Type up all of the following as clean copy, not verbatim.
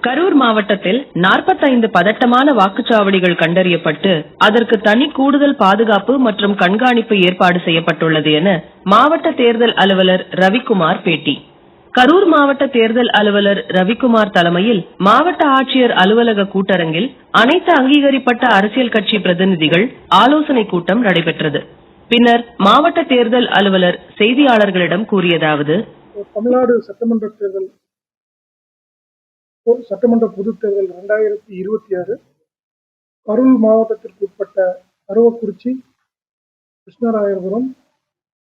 கரூர் மாவட்டத்தில் 45 பதட்டமான வாக்குச்சாவடிகள் கண்டறியப்பட்டு அதற்கு தனி கூடுதல் பாதுகாப்பு மற்றும் கண்காணிப்பு ஏற்பாடு செய்யப்பட்டுள்ளது என மாவட்ட தேர்தல் அலுவலர் ரவிக்குமார் பேட்டி. கரூர் மாவட்ட தேர்தல் அலுவலர் ரவிக்குமார் தலைமையில் மாவட்ட ஆட்சியர் அலுவலக கூட்டரங்கில் அனைத்து அங்கீகரிக்கப்பட்ட அரசியல் கட்சி பிரதிநிதிகள் ஆலோசனை கூட்டம் நடைபெற்றது. பின்னர் மாவட்ட தேர்தல் அலுவலர் செய்தியாளர்களிடம் கூறியதாவது: தமிழ்நாடு சட்டமன்ற பொதுத் தேர்தல் 2026 கரூர் மாவட்டத்திற்கு உட்பட்ட அரவக்குறிச்சி, கிருஷ்ணராயபுரம்,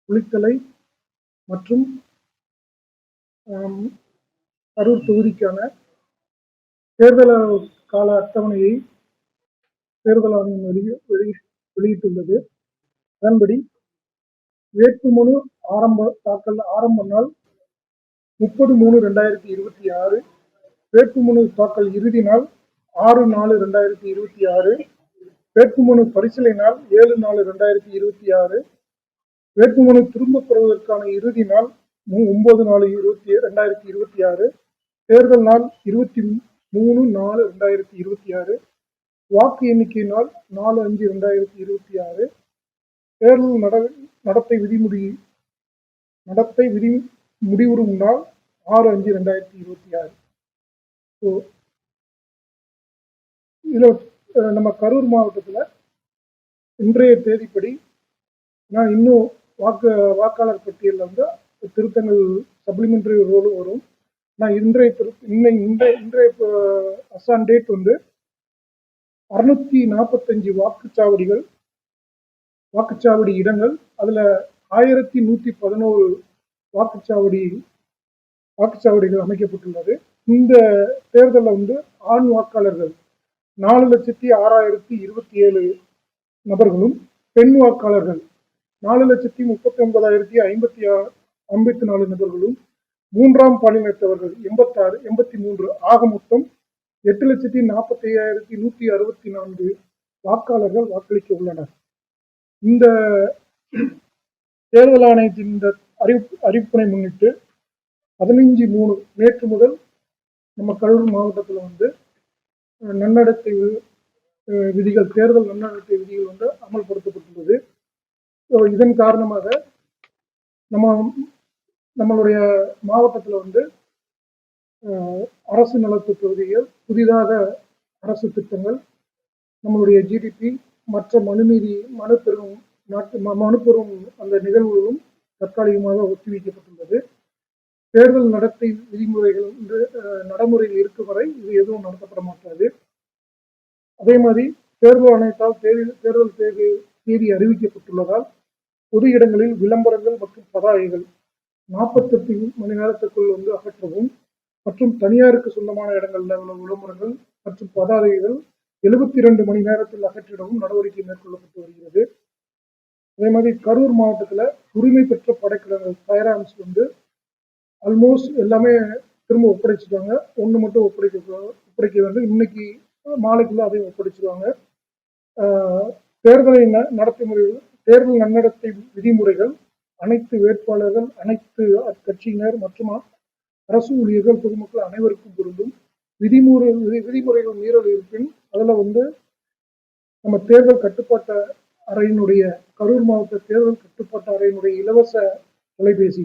குளித்தலை மற்றும் கரூர் தொகுதிக்கான தேர்தல் கால அட்டவணையை தேர்தல் ஆணையம் வெளியிட்டுள்ளது. அதன்படி வேட்புமனு ஆரம்ப நாள் 30/3/2026, வேட்புமனு தாக்கல் இறுதி நாள் 6/4/2026, வேட்புமனு பரிசீலனை நாள் 7/4/2026, வேட்புமனு திரும்பப் பெறுவதற்கான இறுதி நாள் 9/4/2026, தேர்தல் நாள் 23/4/2026, வாக்கு எண்ணிக்கை நாள் 4/5/2026, தேர்தல் நடத்தை விதி முடிவுறும் நாள் 6/5/2026. இதுல நம்ம கரூர் மாவட்டத்துல இன்றைய தேதிப்படி நான் இன்னும் வாக்காளர் பட்டியலில் வந்து திருத்தங்கள் சப்ளிமெண்டரி ரோலும் வரும். நான் இன்றைய அசான் டேட் வந்து 645 வாக்குச்சாவடி இடங்கள், அதுல 1111 வாக்குச்சாவடிகள் அமைக்கப்பட்டுள்ளது. இந்த தேர்தலில் வந்து ஆண் வாக்காளர்கள் 4,06,027 நபர்களும், பெண் வாக்காளர்கள் 4,39,054 நபர்களும், மூன்றாம் பாலினத்தவர்கள் 83, ஆக மொத்தம் 8,45,164 வாக்காளர்கள் வாக்களிக்க உள்ளனர். இந்த தேர்தல் ஆணையத்தின் இந்த அறிவிப்பினை முன்னிட்டு 15/3 நேற்று முதல் நம்ம கரூர் மாவட்டத்தில் வந்து நன்னடத்தை விதிகள், தேர்தல் நன்னடத்தை விதிகள் வந்து அமல்படுத்தப்பட்டுள்ளது. இதன் காரணமாக நம்மளுடைய மாவட்டத்தில் வந்து அரசு நலத்திட்ட உதவிகள், புதிதாக அரசு திட்டங்கள், நம்மளுடைய GDP, மற்ற மனு பெறும் அந்த நிகழ்வுகளும் தற்காலிகமாக ஒத்திவைக்கப்பட்டுள்ளது. தேர்தல் நடத்தை விதிமுறைகள் நடைமுறையில் இருக்கும் வரை இது எதுவும் நடத்தப்பட மாட்டாது. அதே மாதிரி தேர்தல் ஆணையத்தால் தேர்தல் தேதி அறிவிக்கப்பட்டுள்ளதால் பொது இடங்களில் விளம்பரங்கள் மற்றும் பதாகைகள் 48 மணி நேரத்திற்குள் வந்து அகற்றவும், மற்றும் தனியாருக்கு சொந்தமான இடங்களில் உள்ள விளம்பரங்கள் மற்றும் பதாகைகள் 72 மணி நேரத்தில் அகற்றிடவும் நடவடிக்கை மேற்கொள்ளப்பட்டு வருகிறது. அதே மாதிரி கரூர் மாவட்டத்தில் உரிமை பெற்ற படைக்கலங்கள், ஃபயர் ஆர்ம்ஸ் வந்து ஆல்மோஸ்ட் எல்லாமே திரும்ப ஒப்படைச்சிட்டாங்க. ஒன்று மட்டும் ஒப்படைக்க வேண்டும். இன்னைக்கு மாலைக்குள்ள அதையும் ஒப்படைச்சிருவாங்க. தேர்தல் நன்னடத்தை விதிமுறைகள் அனைத்து வேட்பாளர்கள், அனைத்து கட்சியினர் மற்றும் அரசு ஊழியர்கள், பொதுமக்கள் அனைவருக்கும் பொருந்தும். விதிமுறைகள் மீறல் இருப்பின் அதுல வந்து நம்ம தேர்தல் கட்டுப்பாட்டு அறையினுடைய, கரூர் மாவட்ட தேர்தல் கட்டுப்பாட்டு அறையினுடைய இலவச தொலைபேசி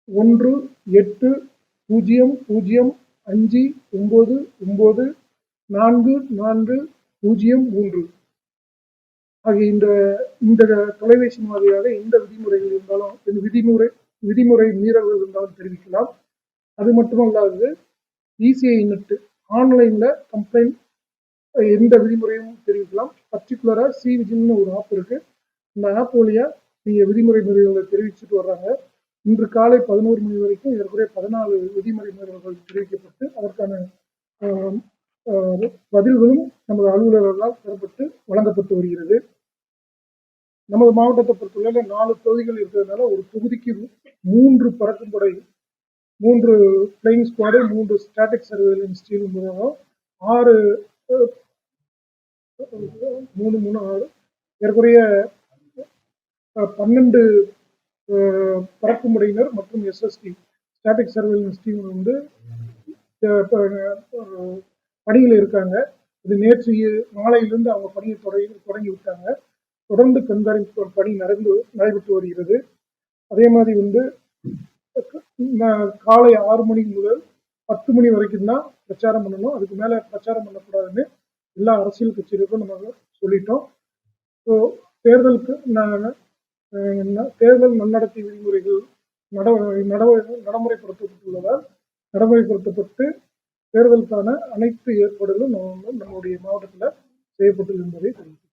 1-8-0-5-9-9-44-03 ஆகிய இந்த தொலைபேசி மாதிரியாக எந்த விதிமுறைகள் இருந்தாலும், விதிமுறை மீறல்கள் இருந்தாலும் தெரிவிக்கலாம். அது மட்டுமல்லாது ECI நெட் ஆன்லைன்ல கம்ப்ளைண்ட், எந்த விதிமுறையும் தெரிவிக்கலாம். பர்டிகுலரா CVGIL ஒரு ஆப் இருக்கு. இந்த ஆப் வழியா நீங்க விதிமுறை மீறல்களை தெரிவிச்சுட்டு வர்றாங்க. இன்று காலை 11 மணி வரைக்கும் ஏற்கனவே 14 விதிமுறை மீறல்கள் தெரிவிக்கப்பட்டு அதற்கான பதில்களும் நமது அலுவலர்களால் பெறப்பட்டு வழங்கப்பட்டு வருகிறது. நமது மாவட்டத்தை பொறுத்தவரை 4 தொகுதிகள் இருக்கிறதுனால ஒரு தொகுதிக்கு 3 பறக்கும் படை, 3 flying squad, 3 static surveillance team மூலம் 6 ஏற்குறைய 12 பறக்கும் படையினர் மற்றும் SST ஸ்டாட்டிக் சர்வேலன்ஸ் டீம் வந்து பணியில் இருக்காங்க. இது நேற்று மாலையிலிருந்து அவங்க பணியை தொடங்கி விட்டாங்க. தொடர்ந்து கண்காணிப்பு பணி நடைபெற்று வருகிறது. அதே மாதிரி வந்து காலை 6 மணி முதல் 10 மணி வரைக்கும் தான் பிரச்சாரம் பண்ணணும். அதுக்கு மேல பிரச்சாரம் பண்ணக்கூடாதுன்னு எல்லா அரசியல் கட்சிகளுக்கும் நம்ம சொல்லிட்டோம். ஸோ தேர்தலுக்கு தேர்தல் நன்னடத்தை விதிமுறைகள் நடைமுறைப்படுத்தப்பட்டு தேர்தலுக்கான அனைத்து ஏற்பாடுகளும் நம்முடைய மாவட்டத்தில் செய்யப்பட்டுள்ளது என்பதை தெரிவிக்கிறேன்.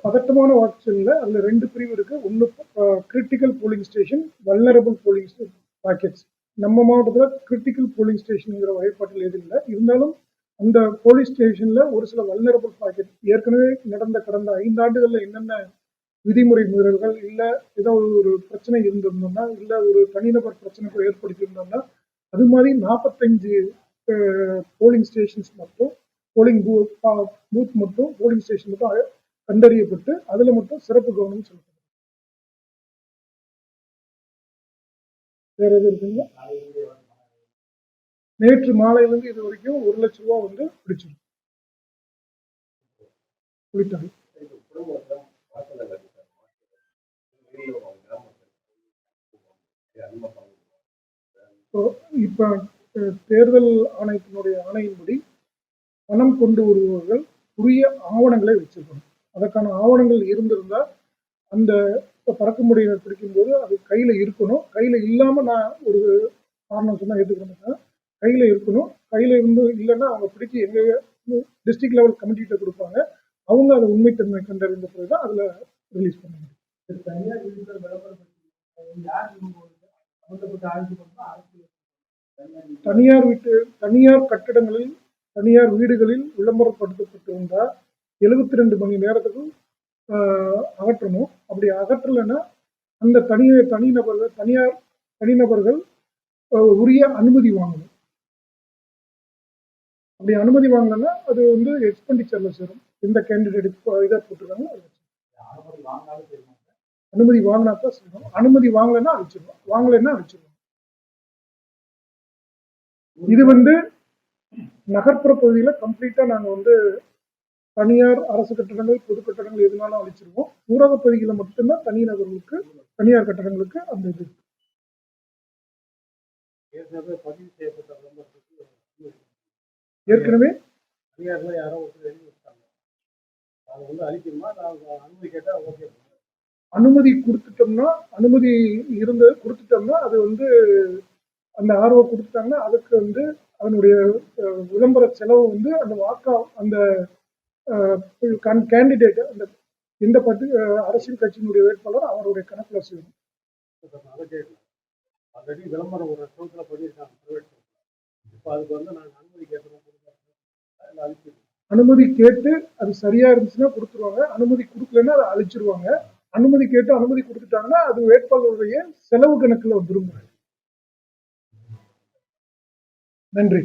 பதட்டமான வாக்குச்சாவடியில் அதுல 2 பிரிவு இருக்கு. ஒன்று critical polling station, vulnerable polling pockets. நம்ம மாவட்டத்தில் கிரிட்டிக்கல் போலிங் ஸ்டேஷன்ங்கிற வகைப்பாட்டில் எதுவும் இல்லை. இருந்தாலும் அந்த போலீஸ் ஸ்டேஷன்ல ஒரு சில வல்னரபிள் பாக்கெட் ஏற்கனவே கடந்த 5 ஆண்டுகள்ல என்னென்ன விதிமுறை மீறல்கள் இல்ல ஏதாவது ஒரு பிரச்சனை இருந்திருந்தோம்னா, இல்ல ஒரு தனிநபர் பிரச்சனை ஏற்படுத்தியிருந்தோம்னா, அது மாதிரி 45 போலிங் ஸ்டேஷன்ஸ் மட்டும், போலிங் பூத் மட்டும், போலிங் ஸ்டேஷன் மட்டும் கண்டறியப்பட்டு அதுல மட்டும் சிறப்பு கவனம் செலுத்தணும். வேற எது இருக்குங்களா? நேற்று மாலையிலிருந்து இது வரைக்கும் 1 லட்சம் ரூபாய் வந்து பிடிச்சிருக்கு. இப்ப தேர்தல் ஆணையத்தினுடைய ஆணையின்படி பணம் கொண்டு வருபவர்கள் உரிய ஆவணங்களை வச்சிருக்கணும். அதற்கான ஆவணங்கள் இருந்திருந்தா அந்த பறக்கும்படையினர் பிடிக்கும்போது அது கையில இருக்கணும். கையில இல்லாம நான் ஒரு காரணம் சொன்னா ஏற்றுக்கிறேன். கையில இருக்கணும். கையில இருந்து இல்லைன்னா அவங்க பிடிச்சி எங்க டிஸ்ட்ரிக்ட் லெவல் கமிட்டிகிட்ட கொடுப்பாங்க. அவங்க அதை உண்மைத்தன்மை கண்டறிந்த பிறகுதான் அதுல ரிலீஸ் பண்ண முடியும். தனியார் கட்டடங்களில், தனியார் வீடுகளில் விளம்பரப்படுத்தப்பட்டிருந்தால் 72 மணி நேரத்துக்கும் அகற்றணும். அப்படி அகற்றலைன்னா அந்த தனிநபர்கள் உரிய அனுமதி வாங்கணும். அப்படி அனுமதி வாங்கலன்னா அது வந்து எக்ஸ்பெண்டிச்சர்ல சேரும். எந்த கேண்டிடேட் இதை போட்டுருக்காங்க அனுமதி வாங்கினா தான் செய்யணும். அனுமதி வாங்கலைன்னா அழிச்சிடணும், வாங்கலைன்னா அழிச்சிடணும். இது வந்து நகர்ப்புற பகுதியில கம்ப்ளீட்டா நாங்க வந்து தனியார் அரசு கட்டடங்கள், பொது கட்டடங்கள் எதுனாலும் அழிச்சிருவோம். ஊரக பகுதியில மட்டும்தான் தனிநபர்களுக்கு, தனியார் கட்டடங்களுக்கு அந்த இது ஏற்கனவே அனுமதி கொடுத்துட்டோம்னா அது வந்து அந்த ஆர்வம் கொடுத்துட்டாங்கன்னா அதுக்கு வந்து அதனுடைய விளம்பர செலவு வந்து அந்த கேண்டிடேட் அந்த எந்த அரசியல் கட்சியினுடைய வேட்பாளர் அவருடைய கணக்குல செய்யணும். விளம்பரம் ஒரு பண்ணியிருக்காங்க. அனுமதி கேட்டு அது சரியா இருந்துச்சுன்னா கொடுத்துருவாங்க. அனுமதி கொடுக்கலன்னா அதை அழிச்சிருவாங்க. அனுமதி கேட்டு அனுமதி கொடுத்துட்டாங்கன்னா அது வேட்பாளருடைய செலவு கணக்குல வந்துரும். நன்றி.